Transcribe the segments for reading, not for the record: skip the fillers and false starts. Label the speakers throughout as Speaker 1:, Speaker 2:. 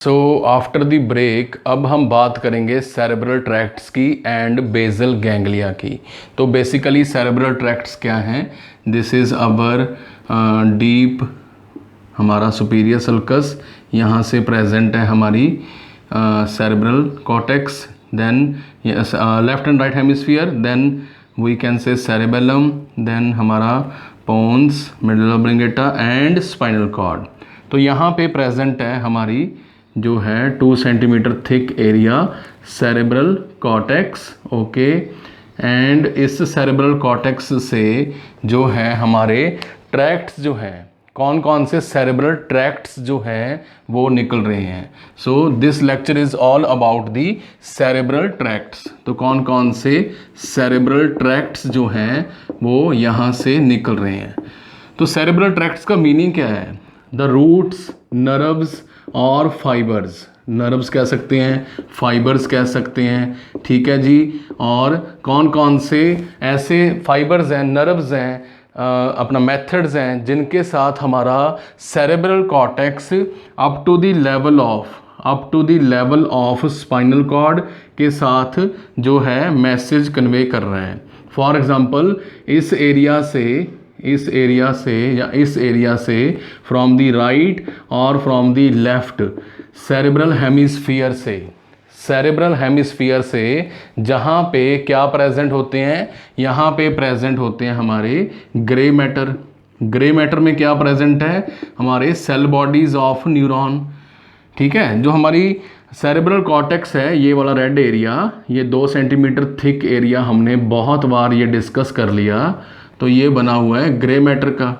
Speaker 1: So after the break अब हम बात करेंगे सेरेब्रल ट्रैक्ट्स की एंड बेसल गैंग्लिया की। तो बेसिकली सेरेब्रल ट्रैक्ट्स क्या हैं? दिस इज़ अवर डीप, हमारा सुपीरियर सल्कस, यहाँ से प्रेजेंट है हमारी cerebral cortex, then left and right hemisphere, then we can say cerebellum, then हमारा pons, middle oblongata and spinal cord. तो यहाँ पे प्रेजेंट है हमारी जो है 2 centimetre thick area cerebral cortex. Okay, and इस सेरेब्रल कॉर्टेक्स से जो है हमारे ट्रैक्ट्स जो हैं, कौन कौन से सेरेब्रल ट्रैक्ट्स जो हैं वो निकल रहे हैं। So this lecture is all about the cerebral tracts. तो कौन कौन से सेरेब्रल ट्रैक्ट्स जो हैं वो यहाँ से निकल रहे हैं। तो सेरेब्रल ट्रैक्ट्स का मीनिंग क्या है? द रूट्स, नर्व्स और फाइबर्स। नर्व्स कह सकते हैं, फाइबर्स कह सकते हैं, ठीक है जी। और कौन कौन से ऐसे फाइबर्स हैं, नर्व्स हैं, अपना मेथड्स हैं जिनके साथ हमारा cerebral cortex up to the level of spinal cord के साथ जो है मैसेज कन्वे कर रहे हैं। फॉर एग्जांपल इस एरिया से फ्रॉम द राइट और from the left cerebral hemisphere से जहाँ पे क्या प्रेजेंट होते हैं, यहाँ पे प्रेजेंट होते हैं हमारे ग्रे मैटर में क्या प्रेजेंट है? हमारे सेल बॉडीज ऑफ न्यूरॉन, ठीक है। जो हमारी सेरेब्रल कॉर्टेक्स है, ये वाला रेड एरिया, ये 2 सेंटीमीटर थिक एरिया, हमने बहुत बार ये डिस्कस कर लिया। तो ये बना हुआ है ग्रे मैटर का,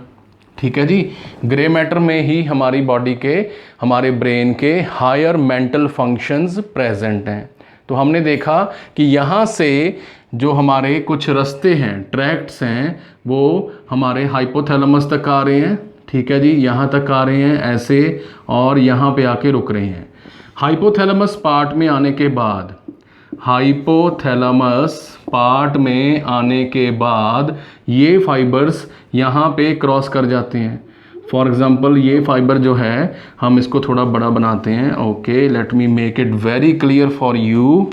Speaker 1: ठीक है जी। ग्रे मैटर में ही हमारी बॉडी के, हमारे ब्रेन के हायर मेंटल फंक्शंस प्रेजेंट हैं। तो हमने देखा कि यहाँ से जो हमारे कुछ रास्ते हैं, ट्रैक्ट्स हैं, वो हमारे हाइपोथैलेमस तक आ रहे हैं, ठीक है जी, यहाँ तक आ रहे हैं ऐसे, और यहाँ पे आके रुक रहे हैं। हाइपोथैलेमस पार्ट में आने के बाद ये फाइबर्स यहाँ पे क्रॉस कर जाते हैं। फॉर एग्जांपल ये फाइबर जो है, हम इसको थोड़ा बड़ा बनाते हैं। Okay, let me make it very clear for you.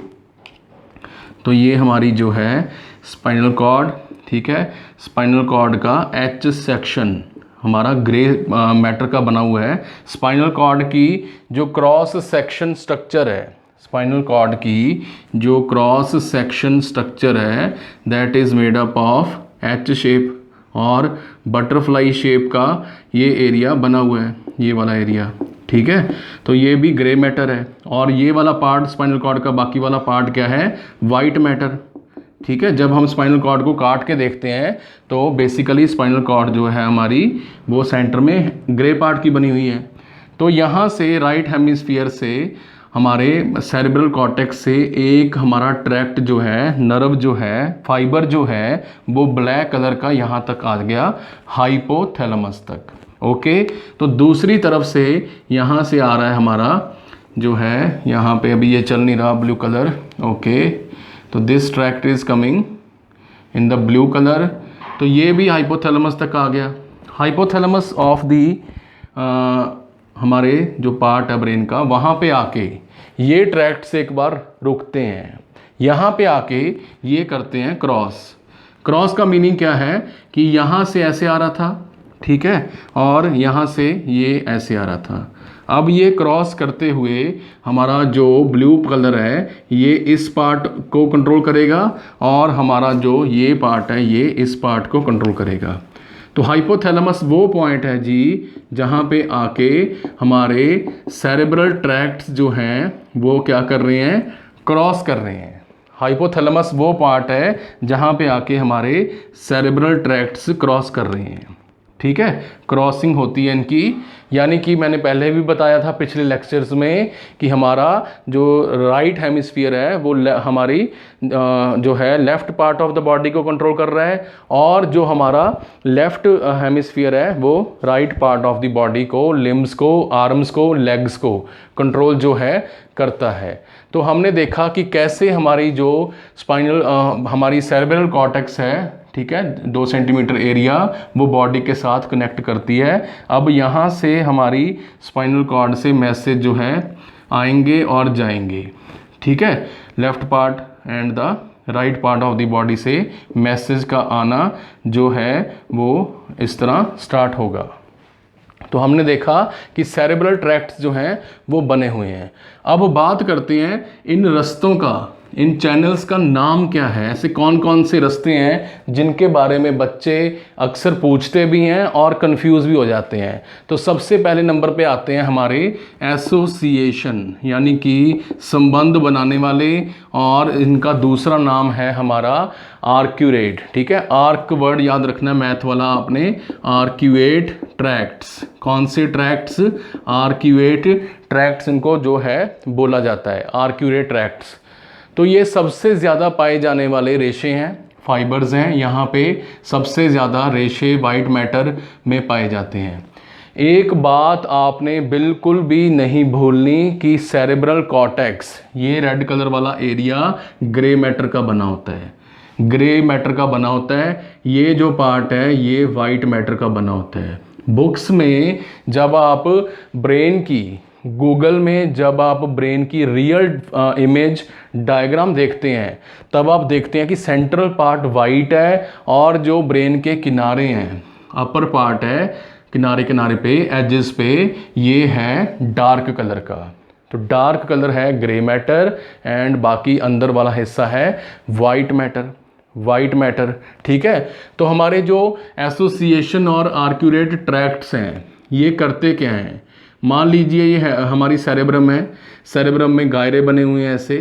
Speaker 1: तो ये हमारी जो है स्पाइनल कॉर्ड, ठीक है। स्पाइनल कॉर्ड का एच सेक्शन हमारा ग्रे मैटर का बना हुआ है। स्पाइनल कॉर्ड की जो क्रॉस सेक्शन स्ट्रक्चर है, that is made up of H shape, और बटरफ्लाई शेप का ये एरिया बना हुआ है, ये वाला एरिया, ठीक है। तो ये भी ग्रे मैटर है। और ये वाला पार्ट स्पाइनल कॉर्ड का, बाकी वाला पार्ट क्या है? वाइट मैटर, ठीक है। जब हम स्पाइनल कॉर्ड को काट के देखते हैं तो बेसिकली स्पाइनल कॉर्ड जो है हमारी, वो सेंटर में ग्रे पार्ट की बनी हुई है। तो यहाँ से राइट हेमिस्फीयर से हमारे सेरेब्रल कॉर्टेक्स से एक हमारा ट्रैक्ट जो है, नर्व जो है, फाइबर जो है, वो ब्लैक कलर का यहाँ तक आ गया, हाइपोथैलेमस तक। ओके, तो दूसरी तरफ से यहाँ से आ रहा है हमारा जो है, यहाँ पे अभी ये चल नहीं रहा ब्लू कलर। ओके, तो this tract is coming in the blue colour. तो ये भी हाइपोथैलेमस तक आ गया। हाइपोथैलेमस ऑफ दी हमारे जो पार्ट है ब्रेन का, वहाँ पे आके ये ट्रैक्ट से एक बार रुकते हैं, यहाँ पे आके ये करते हैं क्रॉस का मीनिंग क्या है कि यहाँ से ऐसे आ रहा था, ठीक है, और यहाँ से ये ऐसे आ रहा था। अब ये क्रॉस करते हुए हमारा जो ब्लू कलर है, ये इस पार्ट को कंट्रोल करेगा, और हमारा जो ये पार्ट है, ये इस पार्ट को कंट्रोल करेगा। तो हाइपोथैलेमस वो पॉइंट है जी जहाँ पे आके हमारे सेरेब्रल ट्रैक्ट्स जो हैं वो क्या कर रहे हैं? क्रॉस कर रहे हैं। हाइपोथैलेमस वो पार्ट है जहाँ पे आके हमारे सेरेब्रल ट्रैक्ट्स क्रॉस कर रहे हैं, ठीक है। क्रॉसिंग होती है इनकी, यानी कि मैंने पहले भी बताया था पिछले लेक्चर्स में कि हमारा जो राइट हेमिस्फीयर है वो हमारी जो है left part of the body को कंट्रोल कर रहा है, और जो हमारा लेफ़्ट हेमिस्फीयर है वो right part of the body को, लिम्स को, आर्म्स को, लेग्स को कंट्रोल जो है करता है। तो हमने देखा कि कैसे हमारी जो हमारी सेरेब्रल कॉर्टेक्स है, ठीक है, 2 सेंटीमीटर एरिया, वो बॉडी के साथ कनेक्ट करती है। अब यहाँ से हमारी स्पाइनल कॉर्ड से मैसेज जो है आएंगे और जाएंगे, ठीक है। Left part and the right part of the body से मैसेज का आना जो है वो इस तरह स्टार्ट होगा। तो हमने देखा कि सेरेब्रल ट्रैक्ट्स जो हैं वो बने हुए हैं। अब बात करते हैं इन रास्तों का, इन चैनल्स का नाम क्या है, ऐसे कौन कौन से रास्ते हैं जिनके बारे में बच्चे अक्सर पूछते भी हैं और कंफ्यूज भी हो जाते हैं। तो सबसे पहले नंबर पे आते हैं हमारे एसोसिएशन, यानी कि संबंध बनाने वाले, और इनका दूसरा नाम है हमारा आर्क्यूरेट, ठीक है। आर्क वर्ड याद रखना मैथ वाला आपने, आर्क्यूएट ट्रैक्ट्स। कौन से ट्रैक्ट्स? आर्क्यूएट ट्रैक्ट्स इनको जो है बोला जाता है, आर्क्यूरेट ट्रैक्ट्स। तो ये सबसे ज़्यादा पाए जाने वाले रेशे हैं, फाइबर्स हैं। यहाँ पे सबसे ज़्यादा रेशे वाइट मैटर में पाए जाते हैं। एक बात आपने बिल्कुल भी नहीं भूलनी कि सेरेब्रल कॉर्टेक्स, ये रेड कलर वाला एरिया ग्रे मैटर का बना होता है, ग्रे मैटर का बना होता है। ये जो पार्ट है ये वाइट मैटर का बना होता है। बुक्स में जब आप ब्रेन की, गूगल में जब आप ब्रेन की रियल इमेज डायग्राम देखते हैं तब आप देखते हैं कि सेंट्रल पार्ट वाइट है और जो ब्रेन के किनारे हैं, अपर पार्ट है किनारे किनारे पे, एजेस पे, ये है डार्क कलर का। तो डार्क कलर है ग्रे मैटर एंड बाकी अंदर वाला हिस्सा है वाइट मैटर, वाइट मैटर, ठीक है। तो हमारे जो एसोसिएशन और आर्क्यूरेट ट्रैक्ट्स हैं ये करते क्या हैं? मान लीजिए ये है हमारी सेरेब्रम है, सेरेब्रम में गायरे बने हुए हैं ऐसे,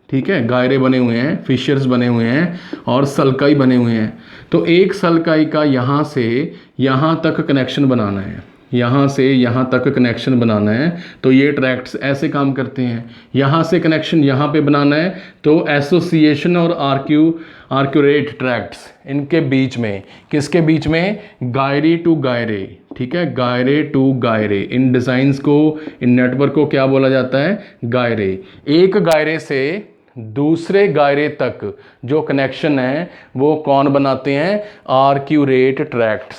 Speaker 1: ठीक है, गायरे बने हुए हैं, फिशर्स बने हुए हैं और सल्काई बने हुए हैं। तो एक सल्काई का यहाँ से यहाँ तक कनेक्शन बनाना है, यहाँ से यहाँ तक कनेक्शन बनाना है। तो ये ट्रैक्ट्स ऐसे काम करते हैं, यहाँ से कनेक्शन यहाँ पे बनाना है। तो एसोसिएशन और आर्क्यूरेट ट्रैक्ट्स, इनके बीच में, किसके बीच में? गायरे टू गायरे, ठीक है, गायरे टू गायरे। इन डिज़ाइंस को, इन नेटवर्क को क्या बोला जाता है? गायरे। एक गायरे से दूसरे गायरे तक जो कनेक्शन है वो कौन बनाते हैं? आर्क्यूरेट ट्रैक्ट्स,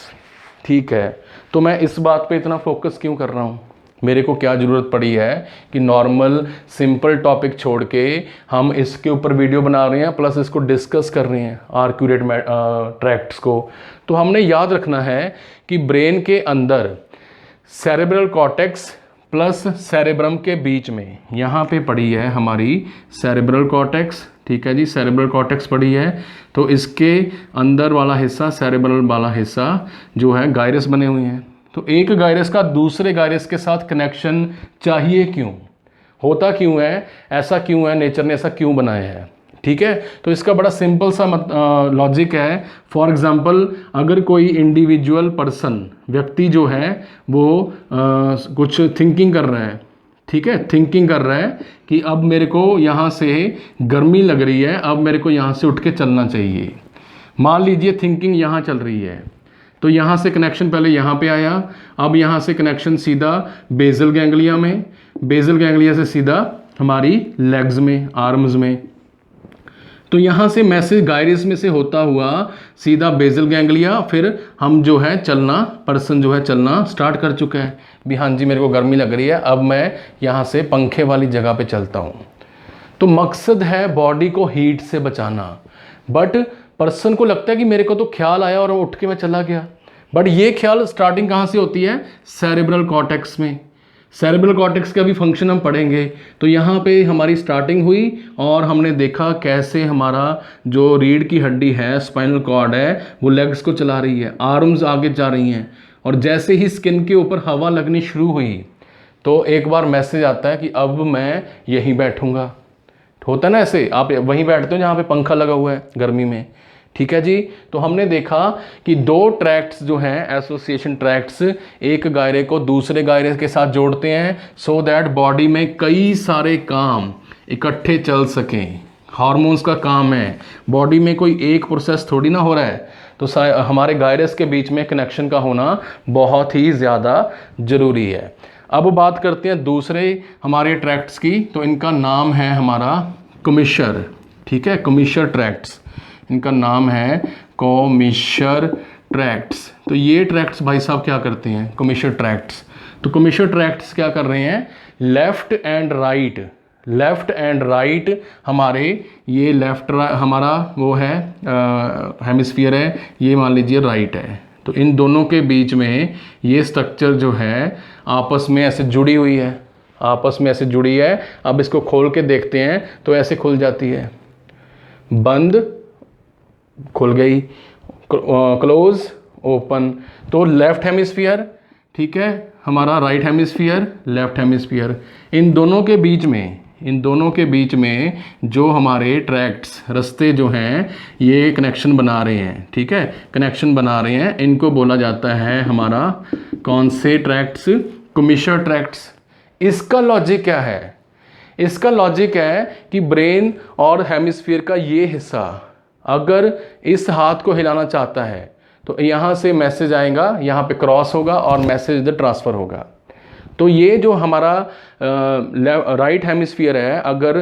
Speaker 1: ठीक है। तो मैं इस बात पे इतना फोकस क्यों कर रहा हूँ? मेरे को क्या ज़रूरत पड़ी है कि नॉर्मल सिंपल टॉपिक छोड़ के हम इसके ऊपर वीडियो बना रहे हैं, प्लस इसको डिस्कस कर रहे हैं आर्क्यूरेट ट्रैक्ट्स को। तो हमने याद रखना है कि ब्रेन के अंदर सेरेब्रल कॉर्टेक्स प्लस सेरेब्रम के बीच में यहाँ पे पड़ी है हमारी सेरेब्रल कॉर्टेक्स, ठीक है जी, सेरेब्रल कॉर्टेक्स पड़ी है। तो इसके अंदर वाला हिस्सा, सेरेब्रल वाला हिस्सा जो है, गायरस बने हुए हैं। तो एक गायरस का दूसरे गायरस के साथ कनेक्शन चाहिए क्यों? होता क्यों है? ऐसा क्यों है? नेचर ने ऐसा क्यों बनाया है? ठीक है। तो इसका बड़ा सिंपल सा लॉजिक है। फॉर एग्जांपल, अगर कोई इंडिविजुअल पर्सन, व्यक्ति जो है वो कुछ थिंकिंग कर रहा है, ठीक है, थिंकिंग कर रहा है कि अब मेरे को यहाँ से गर्मी लग रही है, अब मेरे को यहाँ से उठ के चलना चाहिए। मान लीजिए थिंकिंग यहाँ चल रही है, तो यहाँ से कनेक्शन पहले यहाँ पे आया, अब यहाँ से कनेक्शन सीधा बेसल गैंग्लिया में, बेसल गैंग्लिया से सीधा हमारी लेग्स में, आर्म्स में। तो यहाँ से मैसेज गायरस में से होता हुआ सीधा बेसल गैंग्लिया, फिर हम जो है चलना, पर्सन जो है चलना स्टार्ट कर चुका है भी, हाँ जी मेरे को गर्मी लग रही है, अब मैं यहाँ से पंखे वाली जगह पे चलता हूँ। तो मकसद है बॉडी को हीट से बचाना, बट पर्सन को लगता है कि मेरे को तो ख्याल आया और उठ के मैं चला गया। बट ये ख्याल स्टार्टिंग कहाँ से होती है? सेरेब्रल कॉर्टेक्स में। सेरेब्रल कॉर्टेक्स का भी फंक्शन हम पढ़ेंगे। तो यहाँ पे हमारी स्टार्टिंग हुई और हमने देखा कैसे हमारा जो रीढ़ की हड्डी है, स्पाइनल कॉर्ड है, वो लेग्स को चला रही है, आर्म्स आगे जा रही हैं, और जैसे ही स्किन के ऊपर हवा लगनी शुरू हुई तो एक बार मैसेज आता है कि अब मैं यहीं बैठूंगा। होता है ना ऐसे, आप वहीं बैठते हो जहाँ पे पंखा लगा हुआ है गर्मी में, ठीक है जी। तो हमने देखा कि दो ट्रैक्ट्स जो हैं, एसोसिएशन ट्रैक्ट्स, एक गायरे को दूसरे गायरे के साथ जोड़ते हैं सो दैट बॉडी में कई सारे काम इकट्ठे चल सकें। हार्मोन्स का काम है, बॉडी में कोई एक प्रोसेस थोड़ी ना हो रहा है। तो हमारे गायरस के बीच में कनेक्शन का होना बहुत ही ज़्यादा ज़रूरी है। अब बात करते हैं दूसरे हमारे ट्रैक्ट्स की। तो इनका नाम है हमारा कॉमिशर, ठीक है, कॉमिशर ट्रैक्ट्स, इनका नाम है कॉमिशर ट्रैक्ट्स। तो ये ट्रैक्ट्स भाई साहब क्या करते हैं? Commissure tracts. तो कॉमिशर ट्रैक्ट्स क्या कर रहे हैं? लेफ़्ट एंड राइट हमारे, ये लेफ़्ट हमारा वो है हेमिस्फीयर है, ये मान लीजिए राइट है। तो इन दोनों के बीच में ये स्ट्रक्चर जो है आपस में ऐसे जुड़ी हुई है, आपस में ऐसे जुड़ी है। अब इसको खोल के देखते हैं तो ऐसे खुल जाती है, बंद, खुल गई, क्लोज, ओपन। तो लेफ्ट हेमिस्फीयर, ठीक है, हमारा राइट हेमिस्फीयर, लेफ्ट हेमिस्फीयर, इन दोनों के बीच में जो हमारे ट्रैक्ट्स, रास्ते जो हैं ये कनेक्शन बना रहे हैं, ठीक है, कनेक्शन बना रहे हैं। इनको बोला जाता है हमारा कौन से ट्रैक्ट्स? कमिशर ट्रैक्ट्स। इसका लॉजिक क्या है? इसका लॉजिक है कि ब्रेन और हेमिस्फीयर का ये हिस्सा अगर इस हाथ को हिलाना चाहता है तो यहाँ से मैसेज आएगा, यहाँ पे क्रॉस होगा और मैसेज इधर ट्रांसफ़र होगा। तो ये जो हमारा राइट हेमिस्फीयर है, अगर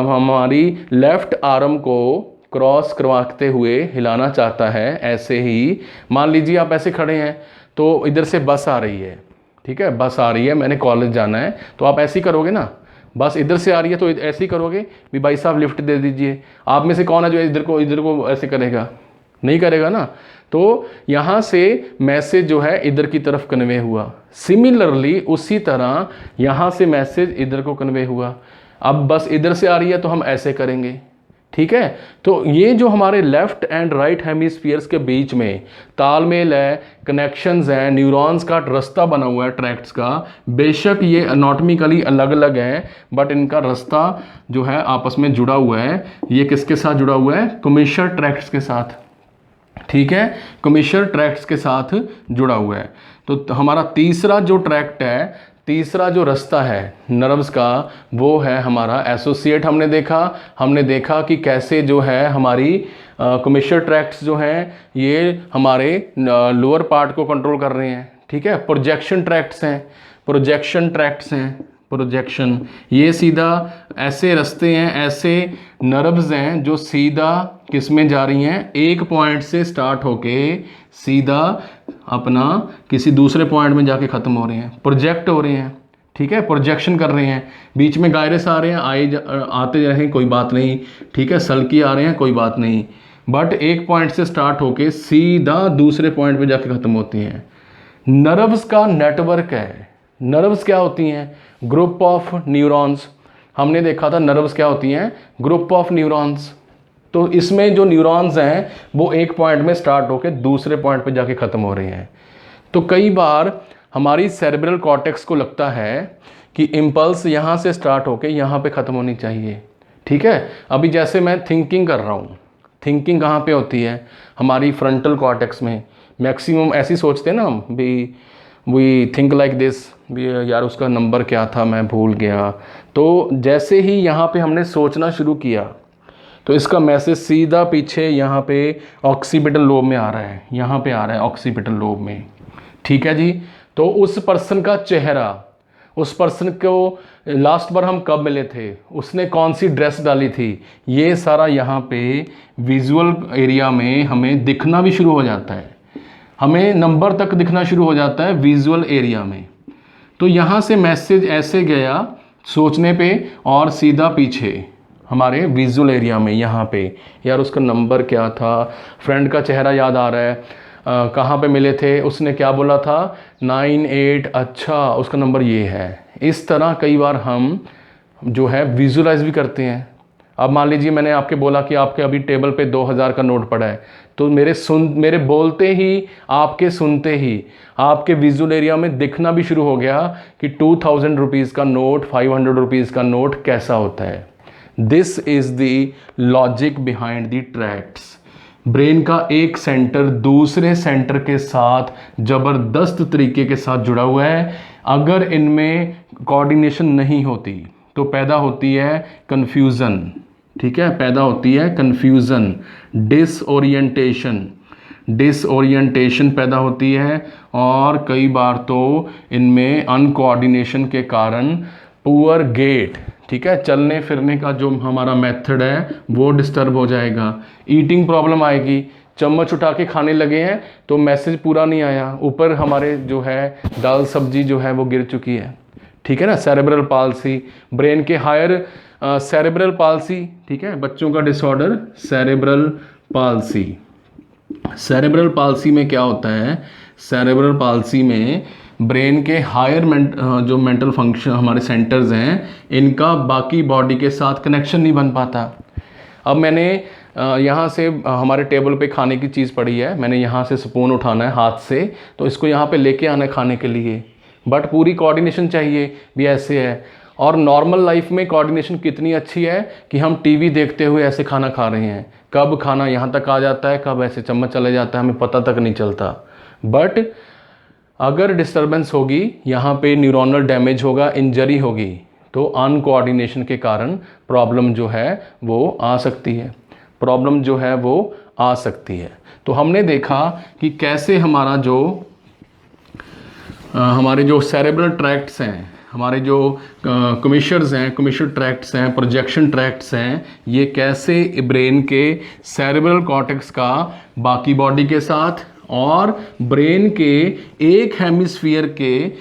Speaker 1: हमारी लेफ़्ट आर्म को क्रॉस करवाते हुए हिलाना चाहता है, ऐसे ही मान लीजिए आप ऐसे खड़े हैं तो इधर से बस आ रही है, ठीक है, बस आ रही है, मैंने कॉलेज जाना है, तो आप ऐसे ही करोगे ना, बस इधर से आ रही है तो ऐसे ही करोगे भी भाई साहब लिफ्ट दे दीजिए। आप में से कौन है जो इधर को ऐसे करेगा? नहीं करेगा ना। तो यहाँ से मैसेज जो है इधर की तरफ कन्वे हुआ। सिमिलरली उसी तरह यहाँ से मैसेज इधर को कन्वे हुआ। अब बस इधर से आ रही है तो हम ऐसे करेंगे, ठीक है। तो ये जो हमारे लेफ्ट एंड राइट हेमिस्फीयर्स के बीच में तालमेल है, कनेक्शंस हैं, न्यूरॉन्स का रास्ता बना हुआ है ट्रैक्ट्स का। बेशक ये एनाटॉमिकली अलग अलग हैं, बट इनका रास्ता जो है आपस में जुड़ा हुआ है। ये किसके साथ जुड़ा हुआ है? कमिशर ट्रैक्ट्स के साथ, ठीक है, कमिशर ट्रैक्ट्स के साथ जुड़ा हुआ है। तो हमारा तीसरा जो ट्रैक्ट है, तीसरा जो रास्ता है नर्व्स का, वो है हमारा एसोसिएट। हमने देखा कि कैसे जो है हमारी कमिशर ट्रैक्ट्स जो हैं ये हमारे लोअर पार्ट को कंट्रोल कर रहे हैं, ठीक है। प्रोजेक्शन ट्रैक्ट्स हैं, प्रोजेक्शन, ये सीधा ऐसे रास्ते हैं, ऐसे नर्व्स हैं जो सीधा किस में जा रही हैं? एक पॉइंट से स्टार्ट होके सीधा अपना किसी दूसरे पॉइंट में जाके ख़त्म हो रहे हैं, प्रोजेक्ट हो रहे हैं, ठीक है, प्रोजेक्शन कर रहे हैं। बीच में गायरस आ रहे हैं, आते रहें कोई बात नहीं, ठीक है, सल्की आ रहे हैं कोई बात नहीं, बट एक पॉइंट से स्टार्ट होके सीधा दूसरे पॉइंट पे जाके ख़त्म होती हैं। नर्व्स का नेटवर्क है। नर्व्स क्या होती हैं? Group of neurons. हमने देखा था नर्व्स क्या होती हैं? Group of neurons. तो इसमें जो न्यूरॉन्स हैं वो एक पॉइंट में स्टार्ट होकर दूसरे पॉइंट पे जाके ख़त्म हो रहे हैं। तो कई बार हमारी सेरेब्रल कॉर्टेक्स को लगता है कि इम्पल्स यहाँ से स्टार्ट होकर यहाँ पे ख़त्म होनी चाहिए, ठीक है। अभी जैसे मैं थिंकिंग कर रहा हूँ, थिंकिंग कहाँ पे होती है? हमारी फ्रंटल कॉर्टेक्स में। मैक्सिमम ऐसी सोचते हैं ना हम भी, वी थिंक लाइक दिस, यार उसका नंबर क्या था मैं भूल गया। तो जैसे ही यहाँ पे हमने सोचना शुरू किया तो इसका मैसेज सीधा पीछे यहाँ पे ऑक्सीपिटल लोब में आ रहा है, यहाँ पे आ रहा है ऑक्सीपिटल लोब में, ठीक है जी। तो उस पर्सन का चेहरा, उस पर्सन को लास्ट बार हम कब मिले थे, उसने कौन सी ड्रेस डाली थी, ये सारा यहाँ पे विजुअल एरिया में हमें दिखना भी शुरू हो जाता है। हमें नंबर तक दिखना शुरू हो जाता है विजुअल एरिया में। तो यहाँ से मैसेज ऐसे गया सोचने पे और सीधा पीछे हमारे विजुअल एरिया में, यहाँ पे, यार उसका नंबर क्या था, फ्रेंड का चेहरा याद आ रहा है, कहाँ पे मिले थे, उसने क्या बोला था, 98, अच्छा उसका नंबर ये है। इस तरह कई बार हम जो है विजुअलाइज भी करते हैं। अब मान लीजिए मैंने आपके बोला कि आपके अभी टेबल पे 2000 का नोट पड़ा है, तो मेरे बोलते ही, आपके सुनते ही आपके विजुअल एरिया में दिखना भी शुरू हो गया कि 2000 रुपीज़ का नोट, 500 रुपीज़ का नोट कैसा होता है। This is the logic behind the tracts. Brain का एक सेंटर दूसरे सेंटर के साथ ज़बरदस्त तरीके के साथ जुड़ा हुआ है। अगर इनमें कोऑर्डिनेशन नहीं होती तो पैदा होती है कन्फ्यूज़न, ठीक है, पैदा होती है कन्फ्यूज़न, डिसओरिएंटेशन पैदा होती है। और कई बार तो इनमें अनकोऑर्डिनेशन के कारण पुअर गेट, ठीक है, चलने फिरने का जो हमारा मेथड है वो डिस्टर्ब हो जाएगा। ईटिंग प्रॉब्लम आएगी, चम्मच उठा के खाने लगे हैं तो मैसेज पूरा नहीं आया, ऊपर हमारे जो है दाल सब्जी जो है वो गिर चुकी है, ठीक है ना, सेरेब्रल पाल्सी, ब्रेन के हायर सेरेब्रल पाल्सी, ठीक है, बच्चों का disorder cerebral palsy. Cerebral palsy में क्या होता है, सेरेब्रल पाल्सी में ब्रेन के हायर जो मेंटल फंक्शन हमारे सेंटर्स हैं, इनका बाकी बॉडी के साथ कनेक्शन नहीं बन पाता। अब मैंने यहाँ से हमारे टेबल पे खाने की चीज़ पड़ी है, मैंने यहाँ से स्पून उठाना है हाथ से, तो इसको यहाँ पे लेके आना है खाने के लिए, बट पूरी कोऑर्डिनेशन चाहिए भी, ऐसे है। और नॉर्मल लाइफ में कोऑर्डिनेशन कितनी अच्छी है कि हम टीवी देखते हुए ऐसे खाना खा रहे हैं, कब खाना यहाँ तक आ जाता है, कब ऐसे चम्मच चले जाता है, हमें पता तक नहीं चलता। बट अगर डिस्टर्बेंस होगी, यहाँ पे न्यूरोनल डैमेज होगा, इंजरी होगी, तो अनकोऑर्डिनेशन के कारण प्रॉब्लम जो है वो आ सकती है, प्रॉब्लम जो है वो आ सकती है। तो हमने देखा कि कैसे हमारे जो सेरेब्रल ट्रैक्ट्स हैं, हमारे जो कमिशर्स हैं, कमिशर ट्रैक्ट्स हैं, प्रोजेक्शन ट्रैक्ट्स हैं, ये कैसे ब्रेन के सेरेब्रल कॉर्टेक्स का बाकी बॉडी के साथ और ब्रेन के एक हेमिस्फीयर के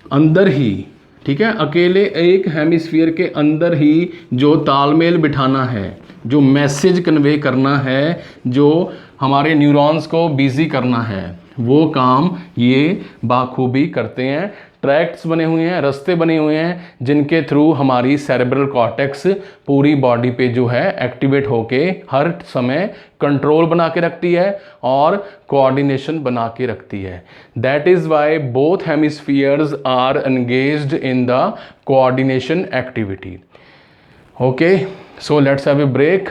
Speaker 1: अंदर ही, ठीक है, अकेले एक हेमिस्फीयर के अंदर ही जो तालमेल बिठाना है, जो मैसेज कन्वे करना है, जो हमारे न्यूरॉन्स को बिजी करना है, वो काम ये बाखूबी करते हैं। ट्रैक्ट्स बने हुए हैं, रास्ते बने हुए हैं, जिनके थ्रू हमारी सेरेब्रल कॉर्टेक्स पूरी बॉडी पे जो है एक्टिवेट होके हर समय कंट्रोल बना के रखती है और कोऑर्डिनेशन बना के रखती है। That is why both hemispheres are engaged in the coordination activity. Okay, so let's have a break.